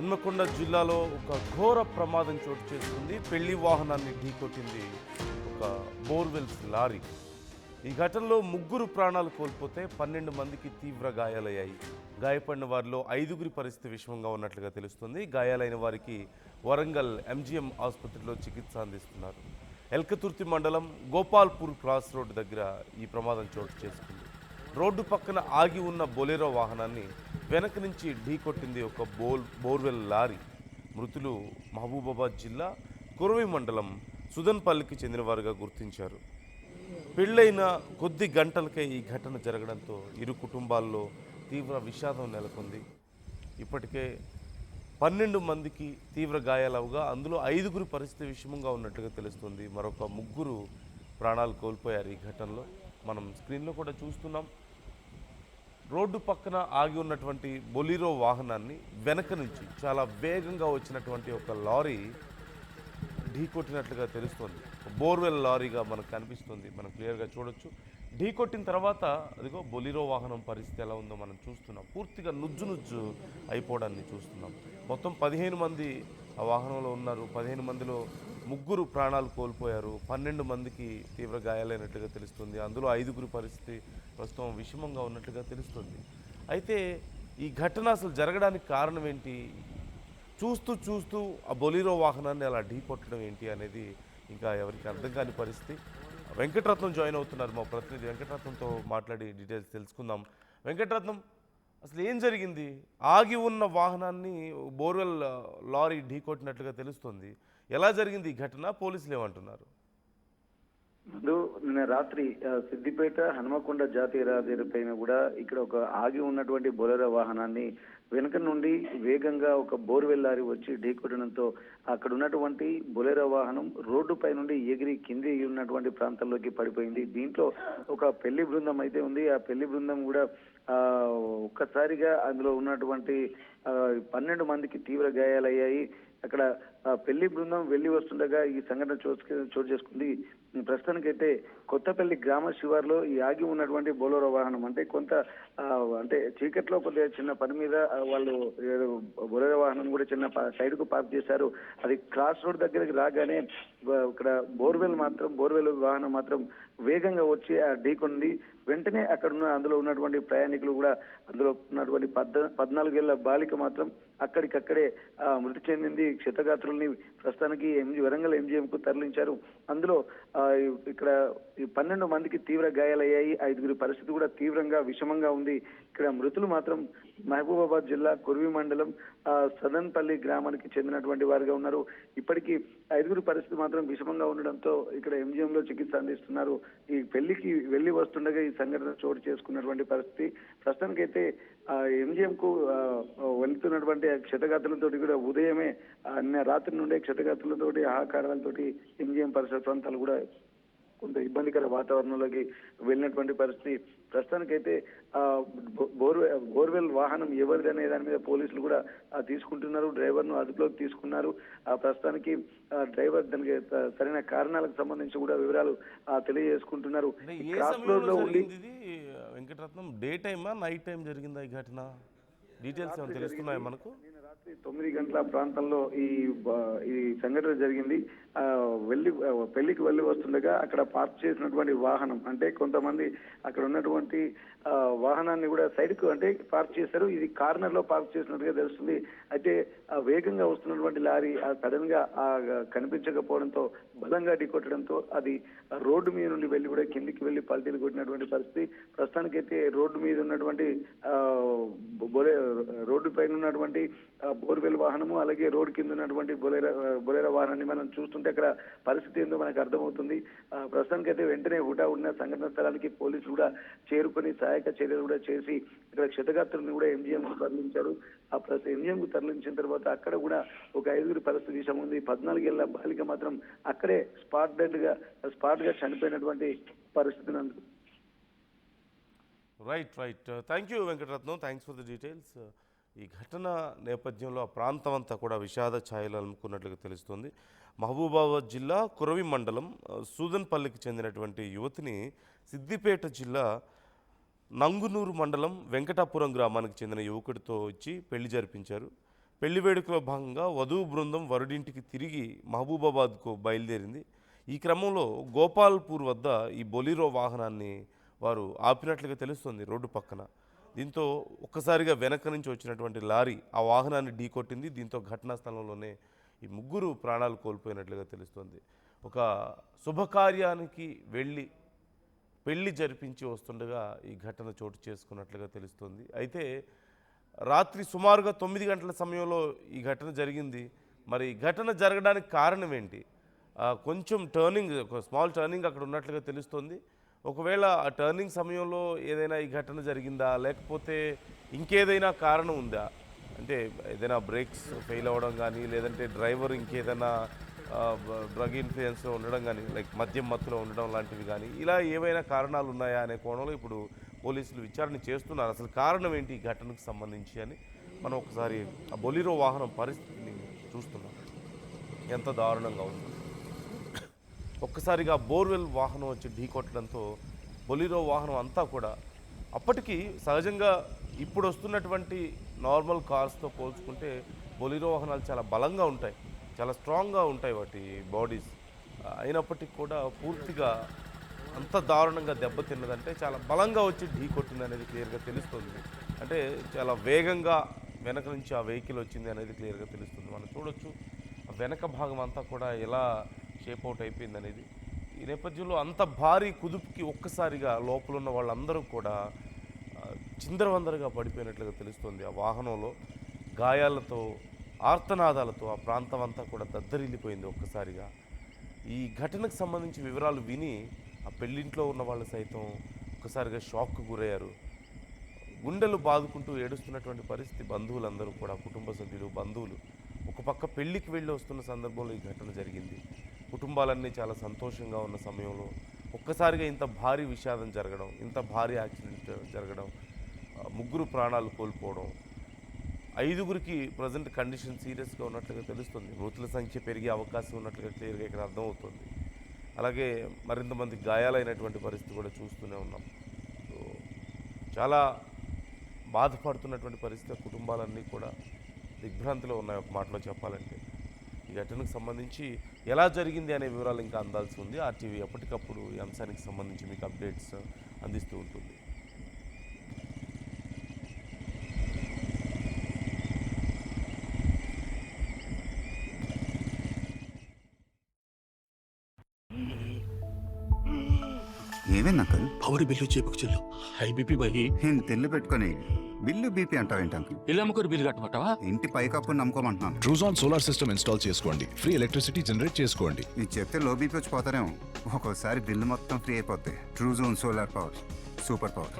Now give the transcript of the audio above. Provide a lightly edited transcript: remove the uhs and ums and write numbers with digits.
హన్మకొండ జిల్లాలో ఒక ఘోర ప్రమాదం చోటు చేసుకుంది. పెళ్లి వాహనాన్ని ఢీకొట్టింది ఒక బోర్వెల్స్ లారీ. ఈ ఘటనలో ముగ్గురు ప్రాణాలు కోల్పోతే 12 మందికి తీవ్ర గాయాలయ్యాయి. గాయపడిన వారిలో 5గురి పరిస్థితి విషమంగా ఉన్నట్లుగా తెలుస్తుంది. గాయాలైన వారికి వరంగల్ ఎంజీఎం ఆసుపత్రిలో చికిత్స అందిస్తున్నారు. ఎల్కతుర్తి మండలం గోపాల్పూర్ క్రాస్ రోడ్డు దగ్గర ఈ ప్రమాదం చోటు చేసుకుంది. రోడ్డు పక్కన ఆగి ఉన్న బొలెరో వాహనాన్ని వెనక నుంచి ఢీకొట్టింది ఒక బోర్వెల్ లారీ. మృతులు మహబూబాబాద్ జిల్లా కురవి మండలం సుదన్పల్లికి చెందినవారుగా గుర్తించారు. పెళ్ళైన కొద్ది గంటలకే ఈ ఘటన జరగడంతో ఇరు కుటుంబాల్లో తీవ్ర విషాదం నెలకొంది. ఇప్పటికే 12 మందికి తీవ్ర గాయాలవగా అందులో 5గురి పరిస్థితి విషమంగా ఉన్నట్లుగా తెలుస్తుంది. మరొక 3 ప్రాణాలు కోల్పోయారు ఈ ఘటనలో. మనం స్క్రీన్లో కూడా చూస్తున్నాం. రోడ్డు పక్కన ఆగి ఉన్నటువంటి బొలీరో వాహనాన్ని వెనక నుంచి చాలా వేగంగా వచ్చినటువంటి ఒక లారీ ఢీకొట్టినట్లుగా తెలుస్తుంది. బోర్వెల్ లారీగా మనకు కనిపిస్తుంది, మనం క్లియర్గా చూడొచ్చు. ఢీకొట్టిన తర్వాత అదిగో బొలీరో వాహనం పరిస్థితి ఎలా ఉందో మనం చూస్తున్నాం. పూర్తిగా నుజ్జు అయిపోవడాన్ని చూస్తున్నాం. మొత్తం 15 మంది ఆ వాహనంలో ఉన్నారు. 15 మందిలో 3 ప్రాణాలు కోల్పోయారు. 12 మందికి తీవ్ర గాయాలైనట్లుగా తెలుస్తుంది. అందులో 5గురి పరిస్థితి ప్రస్తుతం విషమంగా ఉన్నట్లుగా తెలుస్తుంది. అయితే ఈ ఘటన అసలు జరగడానికి కారణం ఏంటి? చూస్తూ ఆ బొలీరో వాహనాన్ని అలా ఢీకొట్టడం ఏంటి అనేది ఇంకా ఎవరికి అర్థం కాని పరిస్థితి. వెంకటరత్నం జాయిన్ అవుతున్నారు, మా ప్రతినిధి. వెంకటరత్నంతో మాట్లాడి డీటెయిల్స్ తెలుసుకుందాం. వెంకటరత్నం, అసలు ఏం జరిగింది? ఆగి ఉన్న వాహనాన్ని బోర్వెల్ లారీ ఢీకొట్టినట్లుగా తెలుస్తుంది. ఎలా జరిగింది ఈ ఘటన? పోలీసులు ఏమంటున్నారు? నిన్న రాత్రి సిద్దిపేట హనుమకొండ జాతీయ రహదారి పైన కూడా ఇక్కడ ఒక ఆగి ఉన్నటువంటి బొలెరో వాహనాన్ని వెనుక నుండి వేగంగా ఒక బోర్వెల్ లారీ వచ్చి ఢీకొట్టడంతో అక్కడ ఉన్నటువంటి బొలెరో వాహనం రోడ్డు పై నుండి ఎగిరి కింది ఉన్నటువంటి ప్రాంతంలోకి పడిపోయింది. దీంట్లో ఒక పెళ్లి బృందం అయితే ఉంది. ఆ పెళ్లి బృందం కూడా ఒక్కసారిగా అందులో ఉన్నటువంటి 12 మందికి తీవ్ర గాయాలయ్యాయి. అక్కడ పెళ్లి బృందం వెళ్లి వస్తుండగా ఈ సంఘటన చోటు చేసుకుంది. ప్రస్తుతానికైతే కొత్తపల్లి గ్రామ శివార్లో ఈ ఆగి ఉన్నటువంటి బొలెరో వాహనం అంటే చీకట్లో కొద్దిగా చిన్న పని మీద వాళ్ళు బొలెరో వాహనం కూడా చిన్న సైడ్ కు పార్క్ చేశారు. అది క్రాస్ రోడ్ దగ్గరికి రాగానే ఇక్కడ బోర్వెల్ వాహనం మాత్రం వేగంగా వచ్చి ఆ ఢీకొంది. వెంటనే అందులో ఉన్నటువంటి ప్రయాణికులు కూడా, అందులో ఉన్నటువంటి 14 ఏళ్ల బాలిక మాత్రం అక్కడికక్కడే మృతి చెందింది. క్షతగాత్రుల్ని ప్రస్తుతానికి వరంగల్ ఎంజీఎం కు తరలించారు. అందులో ఇక్కడ 12 మందికి తీవ్ర గాయాలయ్యాయి. 5గురి పరిస్థితి కూడా తీవ్రంగా విషమంగా ఉంది. ఇక్కడ మృతులు మాత్రం మహబూబాబాద్ జిల్లా కుర్వి మండలం సదన్పల్లి గ్రామానికి చెందినటువంటి వారిగా ఉన్నారు. ఇప్పటికీ 5గురి పరిస్థితి మాత్రం విషమంగా ఉండడంతో ఇక్కడ ఎంజీఎం లో చికిత్స అందిస్తున్నారు. ఈ పెళ్లికి వెళ్లి వస్తుండగా ఈ సంఘటన చోటు చేసుకున్నటువంటి పరిస్థితి. ప్రస్తుతానికైతే ఎంజీఎం కు వెళ్తున్నటువంటి క్షతగాత్రులతో కూడా ఉదయమే రాత్రి నుండే క్షతగాత్రులతోటి ఆహాకారాలతోటి ఎంజీఎం పరిసర ప్రాంతాలు కూడా కొంత ఇబ్బందికర వాతావరణంలోకి వెళ్ళినటువంటి పరిస్థితి. ప్రస్తుతానికైతే బోర్వెల్ వాహనం ఎవరిది అనే దాని మీద పోలీసులు కూడా తీసుకుంటున్నారు. డ్రైవర్ ను అదుపులోకి తీసుకున్నారు. ప్రస్తుతానికి డ్రైవర్ దానికి సరైన కారణాలకు సంబంధించి కూడా వివరాలు తెలియజేసుకుంటున్నారు. క్రాస్ రోడ్ లో ఉండి వెంకటరత్నం, డే టైమా నైట్ టైం జరిగిందా ఈ ఘటన? డీటెయిల్స్ ఏమైనా తెలుస్తున్నాయా మనకు? రాత్రి 9 గంటల ప్రాంతంలో ఈ సంఘటన జరిగింది. పెళ్లికి వెళ్లి వస్తుండగా అక్కడ పార్క్ చేసినటువంటి వాహనం, అంటే కొంతమంది అక్కడ ఉన్నటువంటి వాహనాన్ని కూడా సైడ్ కు పార్క్ చేశారు. ఇది కార్నర్ లో పార్క్ చేసినట్టుగా తెలుస్తుంది. అయితే వేగంగా వస్తున్నటువంటి లారీ సడన్ గా కనిపించకపోవడంతో బలంగా ఢీకొట్టడంతో అది రోడ్డు మీద నుండి వెళ్లి కూడా కిందికి వెళ్లి పల్టీలు కొట్టినటువంటి పరిస్థితి. ప్రస్తుతానికైతే రోడ్డు మీద ఉన్నటువంటి రోడ్డు పైన ఉన్నటువంటి బోర్వెల్ వాహనము, అలాగే రోడ్డు కింద ఉన్నటువంటి బొలెరో వాహనాన్ని మనం చూస్తుంటే అక్కడ పరిస్థితి ఏందో మనకు అర్థమవుతుంది. ప్రస్తుతానికైతే వెంటనే ఉన్న సంఘటన స్థలానికి పోలీసులు కూడా చేరుకొని సహాయక చర్యలు కూడా చేసి ఇక్కడ క్షతగాత్రులను కూడా ఎంజీఎం కు తరలించారు. ఎంజీఎం కు తరలించిన తర్వాత అక్కడ కూడా ఒక 5గురి పరిస్థితి విషయం ఉంది. 14 ఏళ్ల బాలిక మాత్రం అక్కడే స్పాట్ గా చనిపోయినటువంటి పరిస్థితి నందు. Right. Thank you Venkataratnam, thanks for the details. ఈ ఘటన నేపథ్యంలో ఆ ప్రాంతం అంతా కూడా విషాద ఛాయలు అలుముకున్నట్లుగా తెలుస్తుంది. మహబూబాబాద్ జిల్లా కురవి మండలం సూదన్పల్లికి చెందినటువంటి యువతిని సిద్దిపేట జిల్లా నంగునూరు మండలం వెంకటాపురం గ్రామానికి చెందిన యువకుడితో ఇచ్చి పెళ్లి జరిపించారు. పెళ్లి వేడుకలో భాగంగా వధువు బృందం వరుడింటికి తిరిగి మహబూబాబాద్కు బయలుదేరింది. ఈ క్రమంలో గోపాల్పూర్ వద్ద ఈ బొలీరో వాహనాన్ని వారు ఆపినట్లుగా తెలుస్తుంది రోడ్డు పక్కన. దీంతో ఒక్కసారిగా వెనక నుంచి వచ్చినటువంటి లారీ ఆ వాహనాన్ని ఢీకొట్టింది. దీంతో ఘటనా స్థలంలోనే ఈ ముగ్గురు ప్రాణాలు కోల్పోయినట్లుగా తెలుస్తుంది. ఒక శుభకార్యానికి వెళ్ళి పెళ్లి జరిపించి వస్తుండగా ఈ ఘటన చోటు చేసుకున్నట్లుగా తెలుస్తుంది. అయితే రాత్రి సుమారుగా 9 గంటల సమయంలో ఈ ఘటన జరిగింది. మరి ఈ ఘటన జరగడానికి కారణం ఏంటి? కొంచెం టర్నింగ్, ఒక స్మాల్ టర్నింగ్ అక్కడ ఉన్నట్లుగా తెలుస్తుంది. ఒకవేళ ఆ టర్నింగ్ సమయంలో ఏదైనా ఈ ఘటన జరిగిందా, లేకపోతే ఇంకేదైనా కారణం ఉందా? అంటే ఏదైనా బ్రేక్స్ ఫెయిల్ అవ్వడం కానీ, లేదంటే డ్రైవర్ ఇంకేదైనా డ్రగ్ ఇన్ఫ్లుయెన్స్లో ఉండడం కానీ, లైక్ మద్యం మత్తులో ఉండడం లాంటివి కానీ, ఇలా ఏవైనా కారణాలు ఉన్నాయా అనే కోణంలో ఇప్పుడు పోలీసులు విచారణ చేస్తున్నారు. అసలు కారణం ఏంటి ఈ ఘటనకు సంబంధించి అని మనం ఒకసారి ఆ బొలీరో వాహనం పరిస్థితిని చూస్తున్నాం. ఎంత దారుణంగా ఉంది. ఒక్కసారిగా బోర్వెల్ వాహనం వచ్చి ఢీకొట్టడంతో బొలీరో వాహనం అంతా కూడా, అప్పటికి సహజంగా ఇప్పుడు వస్తున్నటువంటి నార్మల్ కార్స్తో పోల్చుకుంటే బొలీరో వాహనాలు చాలా బలంగా ఉంటాయి, చాలా స్ట్రాంగ్గా ఉంటాయి వాటి బాడీస్. అయినప్పటికీ కూడా పూర్తిగా అంత దారుణంగా దెబ్బతిన్నదంటే చాలా బలంగా వచ్చి ఢీకొట్టింది అనేది క్లియర్గా తెలుస్తుంది. అంటే చాలా వేగంగా వెనక నుంచి ఆ వెహికల్ వచ్చింది అనేది క్లియర్గా తెలుస్తుంది. మనం చూడొచ్చు ఆ వెనక భాగం అంతా కూడా ఎలా షేప్ అవుట్ అయిపోయింది అనేది. ఈ నేపథ్యంలో అంత భారీ కుదుపుకి ఒక్కసారిగా లోపల ఉన్న వాళ్ళందరూ కూడా చిందరవందరగా పడిపోయినట్లుగా తెలుస్తుంది. ఆ వాహనంలో గాయాలతో, ఆర్తనాదాలతో ఆ ప్రాంతం అంతా కూడా దద్దరిల్లిపోయింది ఒక్కసారిగా. ఈ ఘటనకు సంబంధించి వివరాలు విని ఆ పెళ్ళింట్లో ఉన్న వాళ్ళు సైతం ఒక్కసారిగా షాక్కు గురయ్యారు. గుండెలు బాదుకుంటూ ఏడుస్తున్నటువంటి పరిస్థితి. బంధువులందరూ కూడా, కుటుంబ సభ్యులు, బంధువులు ఒక పక్క పెళ్ళికి వెళ్ళి వస్తున్న సందర్భంలో ఈ ఘటన జరిగింది. కుటుంబాలన్నీ చాలా సంతోషంగా ఉన్న సమయంలో ఒక్కసారిగా ఇంత భారీ విషాదం జరగడం, ఇంత భారీ యాక్సిడెంట్ జరగడం, ముగ్గురు ప్రాణాలు కోల్పోవడం, 5గురికి ప్రజెంట్ కండిషన్ సీరియస్గా ఉన్నట్లుగా తెలుస్తుంది. మృతుల సంఖ్య పెరిగే అవకాశం ఉన్నట్లుగా క్లియర్గా ఇక్కడ అర్థమవుతుంది. అలాగే మరింత మంది గాయాలైనటువంటి పరిస్థితి కూడా చూస్తూనే ఉన్నాం. సో చాలా బాధపడుతున్నటువంటి పరిస్థితి. కుటుంబాలన్నీ కూడా దిగ్భ్రాంతిలో ఉన్నాయి ఒక మాటలో చెప్పాలంటే. ఈ ఘటనకు సంబంధించి ఎలా జరిగింది అనే వివరాలు ఇంకా అందాల్సి ఉంది. ఆర్టీవీ ఎప్పటికప్పుడు ఈ అంశానికి సంబంధించి మీకు అప్డేట్స్ అందిస్తూ ఉంటుంది. ఏమైంది అంకల్? పవర్ బిల్లు చేపుకు చెల్లు హై బీపీ బహి తెల్లు పెట్టుకొని బిల్లు బీపీ అంటావేంటి అంకుల్? ఇల్లు అమ్ముకొని బిల్లు కట్టమంటావా? ఇంటి పైకప్పు నమ్ముకోమంటున్నాను. ట్రూజాన్ సోలార్ సిస్టమ్ ఇన్స్టాల్ చేసుకోండి, ఫ్రీ ఎలక్ట్రిసిటీ జనరేట్ చేసుకోండి. ఇది చెప్తే లో బీపీ వచ్చి పోతారేమో. ఒక్కోసారి బిల్లు మొత్తం ఫ్రీ అయిపోద్ది. Truzon solar power, super power.